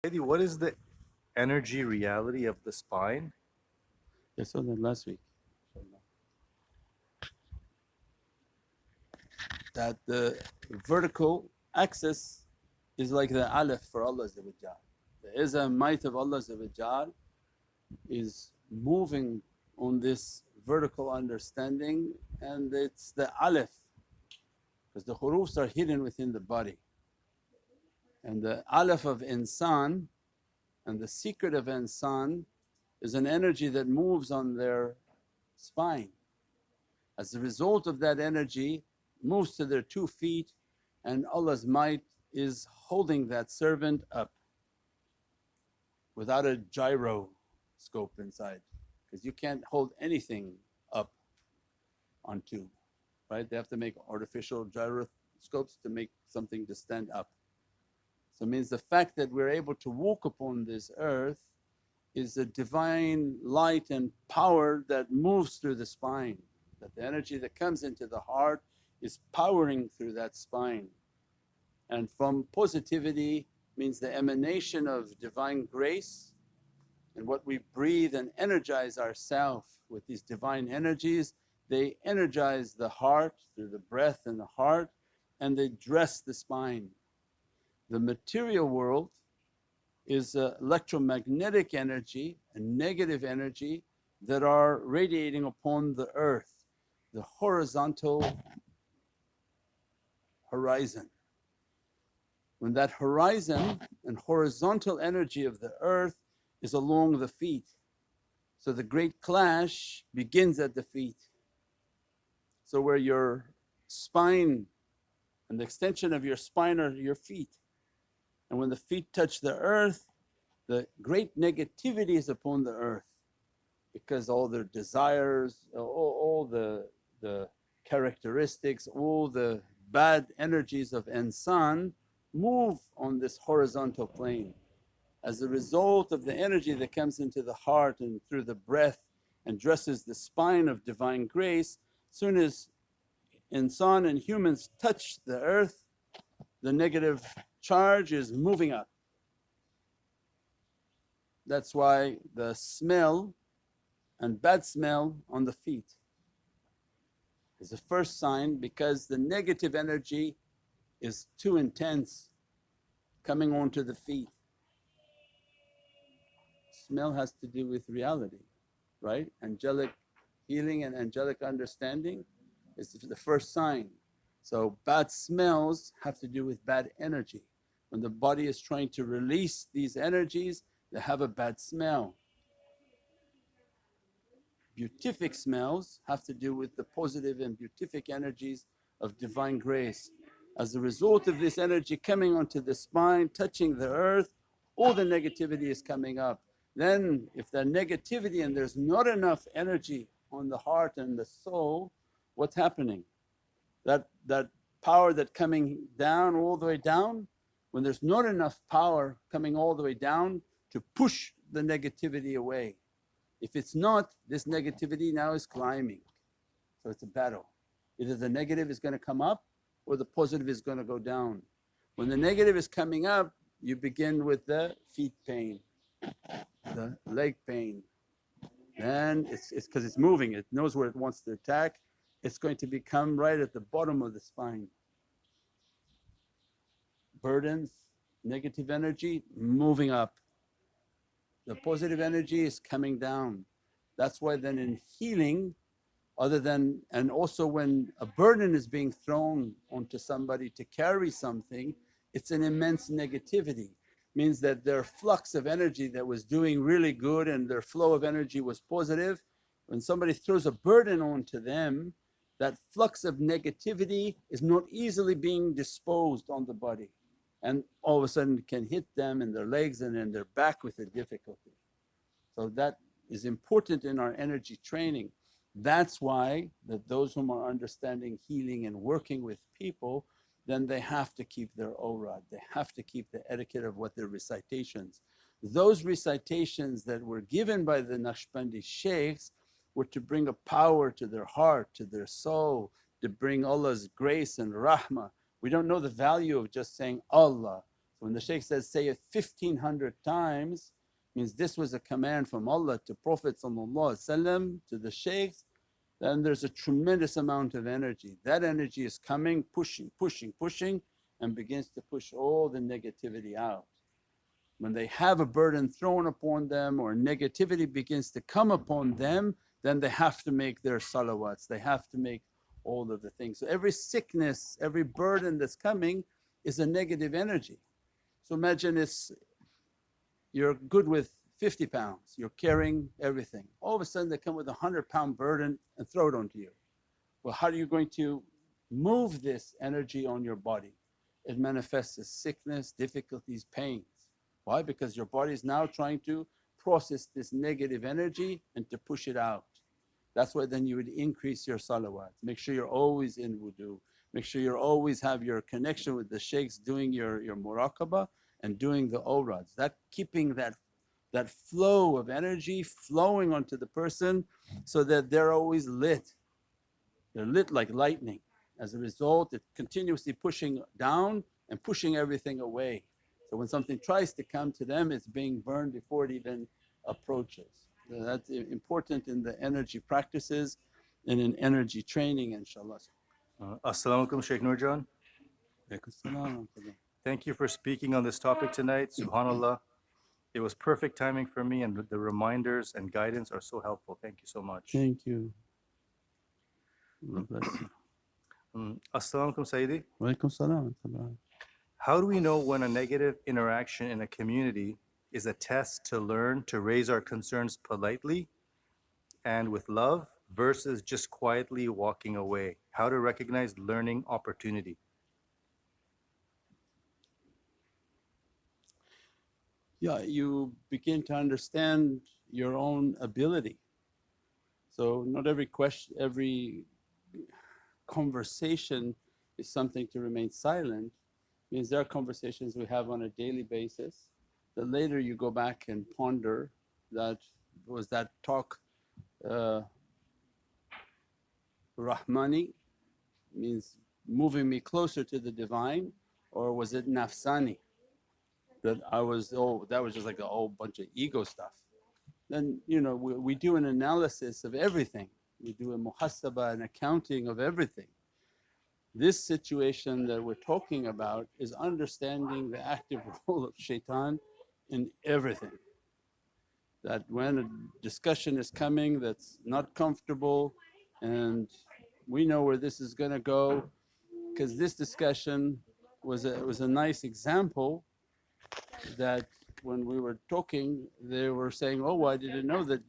What is the energy reality of the spine? I saw that last week. That the vertical axis is like the alif for Allah. The Izzah and might of Allah is moving on this vertical understanding, and it's the alif because the hurufs are hidden within the body. And the alif of insan and the secret of insan is an energy that moves on their spine. As a result of that energy moves to their 2 feet, and Allah's might is holding that servant up without a gyroscope inside, because you can't hold anything up on 2, right? They have to make artificial gyroscopes to make something to stand up. So it means the fact that we're able to walk upon this earth is a divine light and power that moves through the spine, that the energy that comes into the heart is powering through that spine. And from positivity means the emanation of divine grace, and what we breathe and energize ourselves with these divine energies, they energize the heart through the breath and the heart, and they dress the spine. The material world is electromagnetic energy and negative energy that are radiating upon the earth, the horizontal horizon. When that horizon and horizontal energy of the earth is along the feet, so the great clash begins at the feet. So where your spine and the extension of your spine are your feet, and when the feet touch the earth, the great negativity is upon the earth, because all their desires, all the characteristics, all the bad energies of insan move on this horizontal plane. As a result of the energy that comes into the heart and through the breath and dresses the spine of divine grace, soon as insan and humans touch the earth, the negative charge is moving up. That's why the smell and bad smell on the feet is the first sign, because the negative energy is too intense coming onto the feet. Smell has to do with reality, right? Angelic healing and angelic understanding is the first sign. So bad smells have to do with bad energy. When the body is trying to release these energies, they have a bad smell. Beatific smells have to do with the positive and beatific energies of divine grace. As a result of this energy coming onto the spine, touching the earth, all the negativity is coming up. Then if the negativity and there's not enough energy on the heart and the soul, what's happening? That power that coming down all the way down, when there's not enough power coming all the way down to push the negativity away. If it's not, this negativity now is climbing. So it's a battle. Either the negative is going to come up or the positive is going to go down. When the negative is coming up, you begin with the feet pain, the leg pain. Then it's because it's moving, it knows where it wants to attack. It's going to become right at the bottom of the spine. Burdens, negative energy moving up. The positive energy is coming down. That's why then in healing, other than, and also when a burden is being thrown onto somebody to carry something, it's an immense negativity. Means that their flux of energy that was doing really good and their flow of energy was positive, when somebody throws a burden onto them, that flux of negativity is not easily being disposed on the body, and all of a sudden can hit them in their legs and in their back with a difficulty. So that is important in our energy training. That's why that those whom are understanding healing and working with people, then they have to keep their awrad, they have to keep the etiquette of what their recitations. Those recitations that were given by the Naqshbandi shaykhs were to bring a power to their heart, to their soul, to bring Allah's grace and rahmah. We don't know the value of just saying Allah. So when the shaykh says, say it 1500 times, means this was a command from Allah to Prophet to the shaykhs, then there's a tremendous amount of energy. That energy is coming, pushing, pushing, pushing, and begins to push all the negativity out. When they have a burden thrown upon them or negativity begins to come upon them, then they have to make their salawats, they have to make all of the things. So every sickness, every burden that's coming is a negative energy. So imagine you're good with 50 pounds, you're carrying everything. All of a sudden they come with a 100-pound burden and throw it onto you. Well, how are you going to move this energy on your body? It manifests as sickness, difficulties, pains. Why? Because your body is now trying to process this negative energy and to push it out. That's why then you would increase your salawat. Make sure you're always in wudu, make sure you always have your connection with the shaykhs, doing your muraqabah and doing the awrads. That keeping that flow of energy flowing onto the person so that they're always lit. They're lit like lightning. As a result, it's continuously pushing down and pushing everything away. So when something tries to come to them, it's being burned before it even approaches. So that's important in the energy practices and in energy training, inshaAllah. As-salamu alaykum, Shaykh Nurjan. Thank you for speaking on this topic tonight. Subhanallah. It was perfect timing for me, and the reminders and guidance are so helpful. Thank you so much. Thank you. Allah bless you. As-salamu alaykum, Sayyidi. Walaikum salam. How do we know when a negative interaction in a community is a test to learn to raise our concerns politely and with love versus just quietly walking away? How to recognize learning opportunity? Yeah, you begin to understand your own ability. So not every question, every conversation is something to remain silent. Means there are conversations we have on a daily basis that later you go back and ponder that, was that talk Rahmani, means moving me closer to the Divine, or was it nafsani? That I was, oh that was just like a whole bunch of ego stuff. Then we do an analysis of everything, we do a muhasabah, an accounting of everything. This situation that we're talking about is understanding the active role of shaitan in everything. That when a discussion is coming that's not comfortable and we know where this is going to go, because this discussion was a nice example that when we were talking they were saying, oh I didn't know that